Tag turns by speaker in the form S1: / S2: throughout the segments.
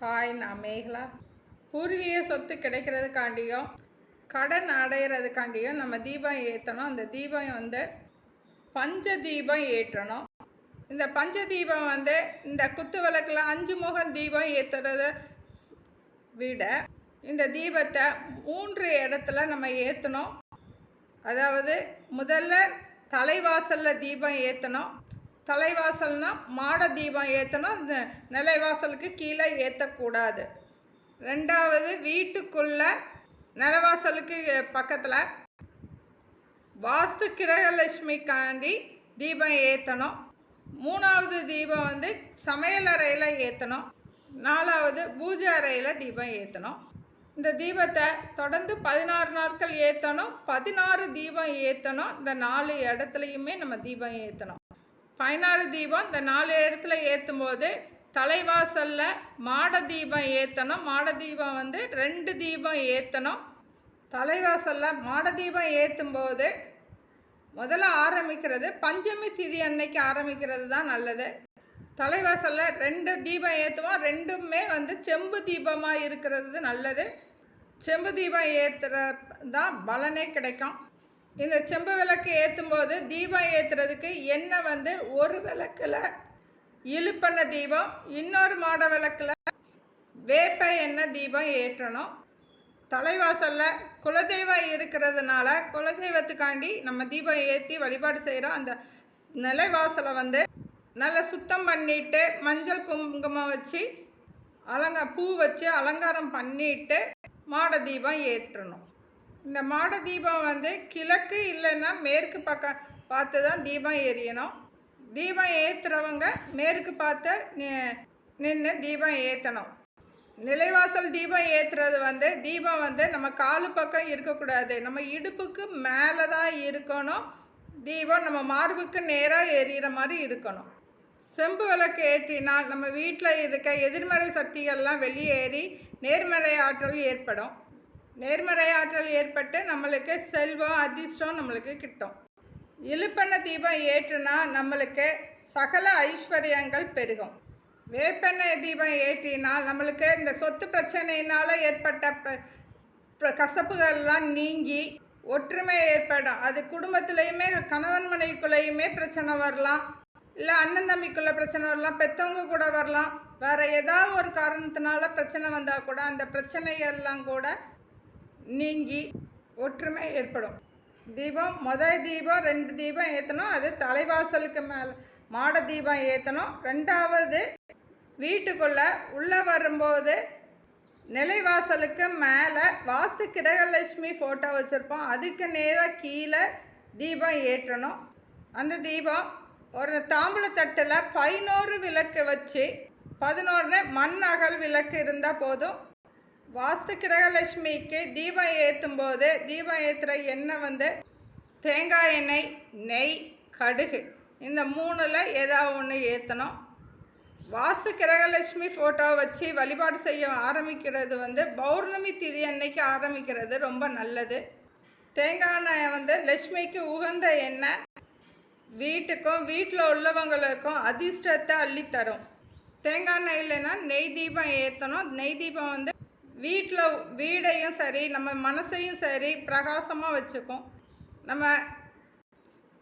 S1: Hi, நான் மேகலா. பூர்வீக சொத்து கிடைக்கிறதுக்காண்டியும் கடன் அடையிறதுக்காண்டியும் நம்ம தீபம் ஏற்றணும். அந்த தீபம் பஞ்ச தீபம் ஏற்றணும். இந்த பஞ்ச தீபம் இந்த குத்து விளக்கில் 5 முகம் தீபம் ஏற்றுறத விட இந்த தீபத்தை 3 இடத்துல நம்ம ஏற்றணும். அதாவது முதல்ல தலைவாசலில் தீபம் ஏற்றணும். தலைவாசல்னா மாட தீபம் ஏற்றணும். நிலைவாசலுக்கு கீழே ஏற்றக்கூடாது. ரெண்டாவது வீட்டுக்குள்ள நிலவாசலுக்கு பக்கத்தில் வாஸ்து கிரகலட்சுமிக்காண்டி தீபம் ஏற்றணும். 3வது தீபம் சமையலறையில் ஏற்றணும். 4வது பூஜை அறையில் தீபம் ஏற்றணும். இந்த தீபத்தை தொடர்ந்து 16 நாட்கள் ஏற்றணும். 16 தீபம் ஏற்றணும். இந்த 4 இடத்துலையுமே நம்ம தீபம் ஏற்றணும். 16 தீபம் இந்த 4 இடத்துல ஏற்றும் போது தலைவாசலில் மாட தீபம் ஏற்றணும். மாட தீபம் 2 தீபம் ஏற்றணும். தலைவாசலில் மாட தீபம் ஏற்றும் போது முதல்ல ஆரம்பிக்கிறது பஞ்சமி திதி அன்னைக்கு ஆரம்பிக்கிறது தான் நல்லது. தலைவாசலில் 2 தீபம் ஏற்றுவோம். ரெண்டுமே செம்பு தீபமாக இருக்கிறது நல்லது. செம்பு தீபம் ஏற்றுறது தான் பலனே கிடைக்கும். இந்த செம்பு விளக்கு ஏற்றும் போது தீபம் ஏற்றுறதுக்கு எண்ணெய் ஒரு விளக்கில் இழுப்பெண்ண தீபம், இன்னொரு மாட விளக்கில் வேப்ப எண்ணெய் தீபம் ஏற்றணும். தலைவாசலில் குலதெய்வம் இருக்கிறதுனால குலதெய்வத்துக்காண்டி நம்ம தீபம் ஏற்றி வழிபாடு செய்கிறோம். அந்த நிலைவாசலை நல்லா சுத்தம் பண்ணிவிட்டு மஞ்சள் குங்குமம் வச்சு பூ வச்சு அலங்காரம் பண்ணிவிட்டு மாட தீபம் ஏற்றணும். இந்த மாட தீபம் கிழக்கு இல்லைன்னா மேற்கு பக்கம் பார்த்து தான் தீபம் எரியணும். தீபம் ஏற்றுறவங்க மேற்கு பார்த்து நின்று தீபம் ஏற்றணும். நிலைவாசல் தீபம் ஏற்றுறது தீபம் நம்ம காலு பக்கம் இருக்கக்கூடாது. நம்ம இடுப்புக்கு மேலே தான் இருக்கணும். தீபம் நம்ம மார்புக்கு நேராக எரியிற மாதிரி இருக்கணும். செம்பு விளக்கு ஏற்றினால் நம்ம வீட்டில் இருக்க எதிர்மறை சக்திகள்லாம் வெளியேறி நேர்மறை ஆற்றல் ஏற்படும். நேர்மறை ஆற்றல் ஏற்பட்டு நம்மளுக்கு செல்வம் அதிர்ஷ்டம் நம்மளுக்கு கிட்டும். இழுப்பெண்ண தீபம் ஏற்றுனா நம்மளுக்கு சகல ஐஸ்வர்யங்கள் பெருகும். வேப்பெண்ணெய் தீபம் ஏற்றினால் நம்மளுக்கு இந்த சொத்து பிரச்சனையினால் ஏற்பட்ட கசப்புகள்லாம் நீங்கி ஒற்றுமை ஏற்படும். அது குடும்பத்துலேயுமே கணவன் மனைவிக்குள்ளேயுமே பிரச்சனை வரலாம், இல்லை அண்ணன் தம்பிக்குள்ளே பிரச்சனை வரலாம், பெற்றவங்க கூட வரலாம். வேறு ஏதாவது ஒரு காரணத்தினால பிரச்சனை வந்தால் கூட அந்த பிரச்சனைகள்லாம் கூட நீங்கி ஒற்றுமை ஏற்படும். தீபம் முதல் தீபம் 2 தீபம் ஏற்றணும். அது தலைவாசலுக்கு மேலே மாட தீபம் ஏற்றணும். 2வது வீட்டுக்குள்ளே உள்ளே வரும்போது நிலைவாசலுக்கு மேலே வாஸ்து கிரகலட்சுமி ஃபோட்டோ வச்சுருப்போம். அதுக்கு நேராக கீழே தீபம் ஏற்றணும். அந்த தீபம் ஒரு தாம்பூலத்தட்டில் 11 விளக்கு வச்சு 11 மண் அகல் விளக்கு இருந்தால் போதும். வாஸ்து கிரகலட்சுமிக்கு தீபம் ஏற்றும் போது தீபம் ஏற்றுற எண்ணெய் தேங்காய் எண்ணெய், நெய், கடுகு இந்த 3ல் ஏதாவது ஒன்று ஏற்றணும். வாஸ்து கிரகலட்சுமி ஃபோட்டோ வச்சு வழிபாடு செய்ய ஆரம்பிக்கிறது பௌர்ணமி திதி அன்னைக்கு ஆரம்பிக்கிறது ரொம்ப நல்லது. தேங்காய் எண்ணெய் லட்சுமிக்கு உகந்த எண்ணெய். வீட்டுக்கும் வீட்டில் உள்ளவங்களுக்கும் அதிர்ஷ்டத்தை அள்ளித்தரும். தேங்காய் எண்ணெய் இல்லைன்னா நெய் தீபம் ஏற்றணும். நெய் தீபம் வீடையும் சரி நம்ம மனசையும் சரி பிரகாசமாக வச்சுக்கும். நம்ம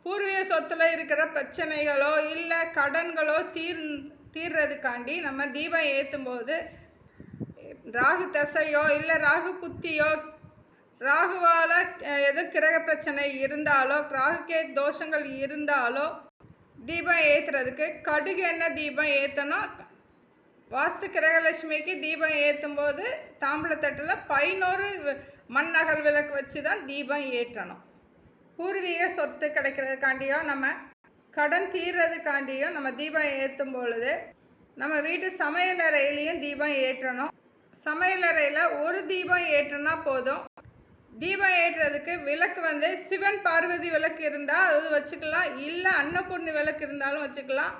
S1: பூர்வீக சொத்தில் இருக்கிற பிரச்சனைகளோ இல்லை கடன்களோ தீர்றதுக்காண்டி நம்ம தீபம் ஏற்றும் போது ராகு தசையோ இல்லை ராகு புத்தியோ ராகுவால் எது கிரக பிரச்சனை இருந்தாலோ ராகுக்கே தோஷங்கள் இருந்தாலோ தீபம் ஏற்றுறதுக்கு கடுகு எண்ணெய் தீபம் ஏற்றணும். வாஸ்து கிரகலட்சுமிக்கு தீபம் ஏற்றும் போது தாம்பூலத்தட்டில் 11 மண் அகல் விளக்கு வச்சு தான் தீபம் ஏற்றணும். பூர்வீக சொத்து கிடைக்கிறதுக்காண்டியோ நம்ம கடன் தீர்றதுக்காண்டியும் நம்ம தீபம் ஏற்றும் பொழுது நம்ம வீட்டு சமையலறையிலையும் தீபம் ஏற்றணும். சமையலறையில் ஒரு தீபம் ஏற்றினா போதும். தீபம் ஏற்றுறதுக்கு விளக்கு சிவன் பார்வதி விளக்கு இருந்தால் அது வச்சுக்கலாம், இல்லை அன்னபூர்ணி விளக்கு இருந்தாலும் வச்சுக்கலாம்,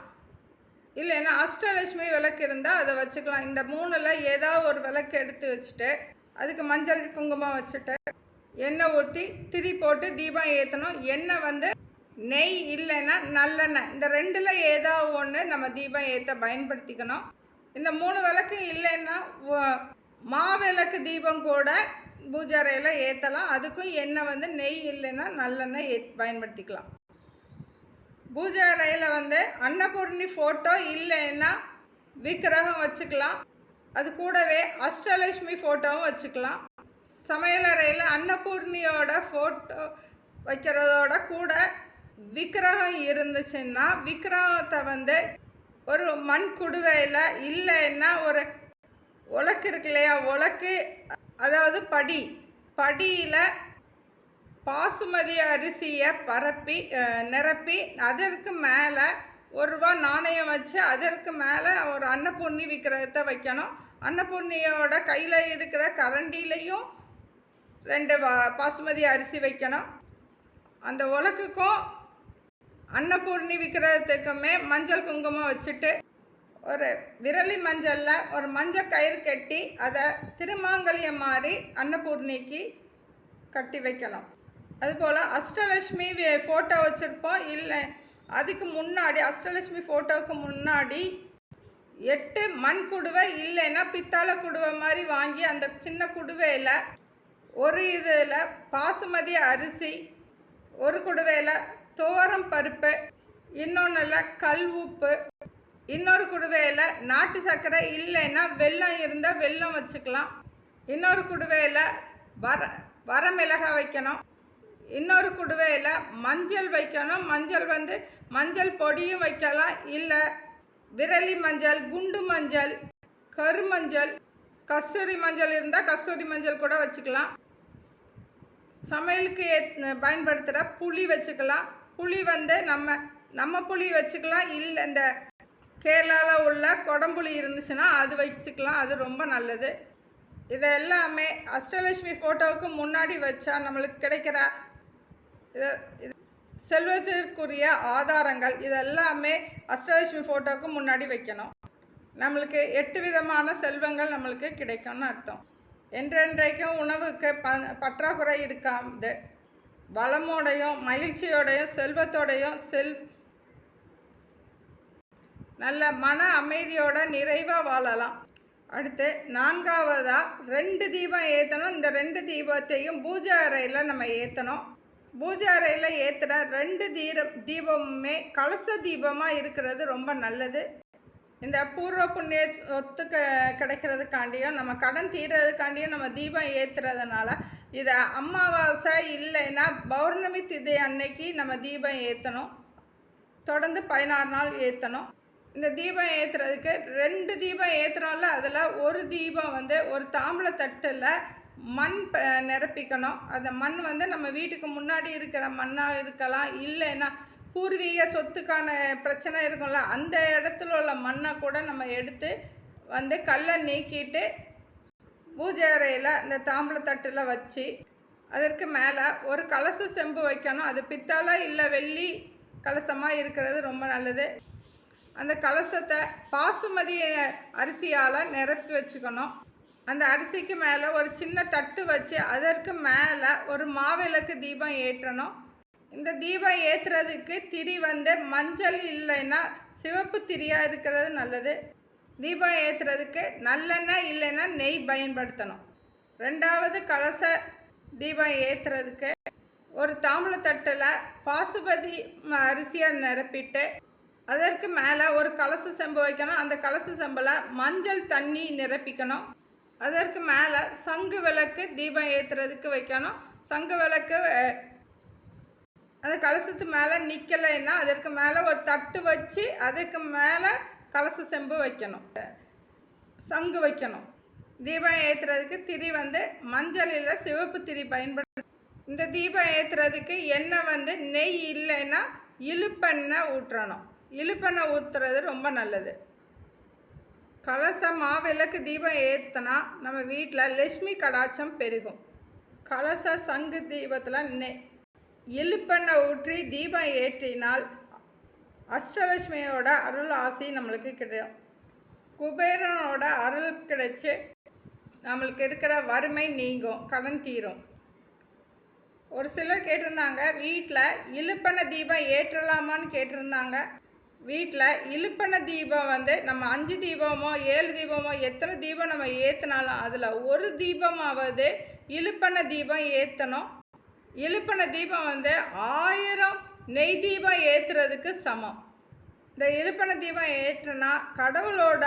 S1: இல்லைன்னா அஷ்டலட்சுமி விளக்கு இருந்தால் அதை வச்சுக்கலாம். இந்த 3ல் ஏதாவது ஒரு விளக்கு எடுத்து வச்சுட்டு அதுக்கு மஞ்சள் குங்குமம் வச்சுட்டு எண்ணெய் ஊற்றி திரி போட்டு தீபம் ஏற்றணும். எண்ணெய் நெய் இல்லைன்னா நல்லெண்ணெய் இந்த 2ல் ஏதாவது ஒன்று நம்ம தீபம் ஏற்ற பயன்படுத்திக்கணும். இந்த 3 விளக்கு இல்லைன்னா மாவிளக்கு தீபம் கூட பூஜை அறையில் ஏற்றலாம். அதுக்கும் எண்ணெய் வந்து நெய் இல்லைன்னா நல்லெண்ணெய் பயன்படுத்திக்கலாம். பூஜை அறையில் அன்னபூர்ணி ஃபோட்டோ இல்லைன்னா விக்கிரகம் வச்சுக்கலாம். அது கூடவே அஷ்டலட்சுமி ஃபோட்டோவும் வச்சுக்கலாம். சமையலறையில் அன்னபூர்ணியோட ஃபோட்டோ வைக்கிறதோட கூட விக்கிரகம் இருந்துச்சுன்னா விக்கிரகத்தை ஒரு மண் குடுவையில் இல்லைன்னா ஒரு உலக்கு இருக்கு இல்லையா, உலக்கு அதாவது படியில் பாசுமதி அரிசியை நிரப்பி அதற்கு மேலே ₹1 நாணயம் வச்சு அதற்கு மேலே ஒரு அன்னபூர்ணி விக்கிரகத்தை வைக்கணும். அன்னபூர்ணியோட கையில் இருக்கிற கரண்டிலையும் 2 பாசுமதி அரிசி வைக்கணும். அந்த உலக்குக்கும் அன்னபூர்ணி விக்கிரகத்துக்குமே மஞ்சள் குங்குமம் வச்சுட்டு ஒரு விரலி மஞ்சளில் ஒரு மஞ்சள் கயிறு கட்டி அதை திருமாங்கல்யம் மாதிரி அன்னபூர்ணிக்கு கட்டி வைக்கணும். அதுபோல் அஷ்டலட்சுமி ஃபோட்டோ வச்சுருப்போம். இல்லை அதுக்கு முன்னாடி அஷ்டலட்சுமி ஃபோட்டோவுக்கு முன்னாடி 8 மண் குடுவை இல்லைன்னா பித்தாளை குடுவை மாதிரி வாங்கி அந்த சின்ன குடுவையில் ஒரு இதில் பாசுமதி அரிசி, ஒரு குடுவையில் துவரம் பருப்பு, இன்னொன்றில் கல் உப்பு, இன்னொரு குடுவையில் நாட்டு சர்க்கரை இல்லைன்னா வெல்லம் இருந்தால் வெல்லம் வச்சுக்கலாம். இன்னொரு குடுவையில் வரமிளகாய் வைக்கணும். இன்னொரு குடுவையில் மஞ்சள் வைக்கணும். மஞ்சள் பொடியும் வைக்கலாம். இல்லை விரலி மஞ்சள், குண்டு மஞ்சள், கருமஞ்சள், கஸ்தூரி மஞ்சள் இருந்தால் கஸ்தூரி மஞ்சள் கூட வச்சுக்கலாம். சமையலுக்கு பயன்படுத்துகிற புளி வச்சுக்கலாம். புளி நம்ம புளி வச்சுக்கலாம். இல்லை இந்த கேரளாவில் உள்ள கொடம்புளி இருந்துச்சுன்னா அது வச்சுக்கலாம். அது ரொம்ப நல்லது. இதை எல்லாமே அஷ்டலட்சுமி ஃபோட்டோவுக்கு முன்னாடி வச்சா நம்மளுக்கு கிடைக்கிற செல்வத்திற்குரிய ஆதாரங்கள் இதெல்லாமே அஷ்டலட்சுமி ஃபோட்டோவுக்கு முன்னாடி வைக்கணும். நம்மளுக்கு 8 விதமான செல்வங்கள் நம்மளுக்கு கிடைக்கும்னு அர்த்தம். என்றென்றைக்கும் உணவுக்கு பற்றாக்குறை இருக்காது. வளமோடையும் மகிழ்ச்சியோடையும் செல்வத்தோடையும் நல்ல மன அமைதியோட நிறைவாக வாழலாம். அடுத்து 4வதாக 2 தீபம் ஏற்றணும். இந்த 2 தீபத்தையும் பூஜை அறையில் நம்ம ஏற்றணும். பூஜை அறையில் ஏற்றுற 2 தீபமுமே கலச தீபமாக இருக்கிறது ரொம்ப நல்லது. இந்த பூர்வ புண்ணிய சொத்து கிடைக்கிறதுக்காண்டியும் நம்ம கடன் தீர்றதுக்காண்டியும் நம்ம தீபம் ஏற்றுறதுனால இதை அமாவாசை இல்லைன்னா பௌர்ணமி திதி அன்னைக்கு நம்ம தீபம் ஏற்றணும். தொடர்ந்து 16 நாள் ஏற்றணும். இந்த தீபம் ஏற்றுறதுக்கு 2 தீபம் ஏற்றுறோம்ல, அதில் ஒரு தீபம் ஒரு தாம்பளை தட்டில் மண் நிரப்பிக்கணும். அந்த மண் நம்ம வீட்டுக்கு முன்னாடி இருக்கிற மண்ணாக இருக்கலாம். இல்லைன்னா பூர்வீக சொத்துக்கான பிரச்சனை இருக்கும்ல, அந்த இடத்துல உள்ள மண்ணை கூட நம்ம எடுத்து கல்லை நீக்கிட்டு பூஜை அறையில் இந்த தாம்பளை தட்டில் வச்சு அதற்கு மேலே ஒரு கலச செம்பு வைக்கணும். அது பித்தளை இல்லை வெள்ளி கலசமாக இருக்கிறது ரொம்ப நல்லது. அந்த கலசத்தை பாசுமதி அரிசியால் நிரப்பி வச்சுக்கணும். அந்த அரிசிக்கு மேலே ஒரு சின்ன தட்டு வச்சு அதற்கு மேலே ஒரு மாவிளக்கு தீபம் ஏற்றணும். இந்த தீபம் ஏற்றுறதுக்கு திரி மஞ்சள் இல்லைன்னா சிவப்பு திரியாக இருக்கிறது நல்லது. தீபம் ஏற்றுறதுக்கு நல்லெண்ணெய் இல்லைன்னா நெய் பயன்படுத்தணும். 2வது கலச தீபம் ஏற்றுறதுக்கு ஒரு தாம்பளை தட்டில் பாசுபதி அரிசியை நிரப்பிட்டு அதற்கு மேலே ஒரு கலச செம்பு வைக்கணும். அந்த கலச செம்பில் மஞ்சள் தண்ணி நிரப்பிக்கணும். அதற்கு மேலே சங்கு விளக்கு தீபம் ஏற்றுறதுக்கு வைக்கணும். சங்கு விளக்கு அந்த கலசத்து மேலே நிற்கலைன்னா அதற்கு மேலே ஒரு தட்டு வச்சு அதுக்கு மேலே கலச செம்பு வைக்கணும், சங்கு வைக்கணும். தீபம் ஏற்றுறதுக்கு திரி மஞ்சள் இல்லை சிவப்பு திரி பயன்படுத்த. இந்த தீபம் ஏற்றுறதுக்கு எண்ணெய் நெய் இல்லைன்னா இழுப்பெண்ணெய் ஊற்றணும். இழுப்பெண்ணெய் ஊற்றுறது ரொம்ப நல்லது. கலச மாவிளக்கு தீபம் ஏற்றினா நம்ம வீட்டில் லட்சுமி கடாட்சம் பெருகும். கலச சங்கு தீபத்தில் இழுப்பெண்ணெய் ஊற்றி தீபம் ஏற்றினால் அஷ்டலட்சுமியோட அருள் ஆசி நம்மளுக்கு கிடைக்கும். குபேரனோட அருள் கிடைச்சி நம்மளுக்கு இருக்கிற வறுமை நீங்கும், கடன் தீரும். ஒரு சிலர் கேட்டிருந்தாங்க, வீட்டில் இழுப்பெண்ணெய் தீபம் ஏற்றலாமான்னு கேட்டிருந்தாங்க. வீட்டில் இலுப்பன தீபம் வந்து நம்ம 5 தீபமோ 7 தீபமோ எத்தனை தீபம் நம்ம ஏற்றினாலும் அதில் ஒரு தீபமாவது இலுப்பன தீபம் ஏற்றணும். இலுப்பன தீபம் வந்து 1000 நெய் தீபம் ஏற்றுறதுக்கு சமம். இந்த இலுப்பன தீபம் ஏற்றுனா கடவுளோட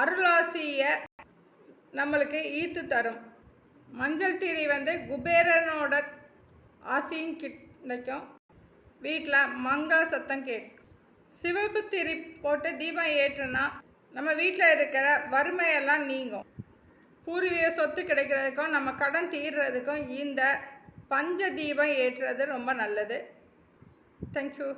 S1: அருளாசியை நம்மளுக்கு ஈர்த்து தரும். மஞ்சள் திரி வந்து குபேரனோட ஆசியும் கிடைக்கும். வீட்டில் மங்கள சத்தம் கேட்கும். சிவப்பு திரி போட்டு தீபம் ஏற்றுனா நம்ம வீட்டில் இருக்கிற வறுமையெல்லாம் நீங்கும். பூர்வீக சொத்து கிடைக்கிறதுக்கும் நம்ம கடன் தீர்றதுக்கும் இந்த பஞ்ச தீபம் ஏற்றுறது ரொம்ப நல்லது. தேங்க்யூ.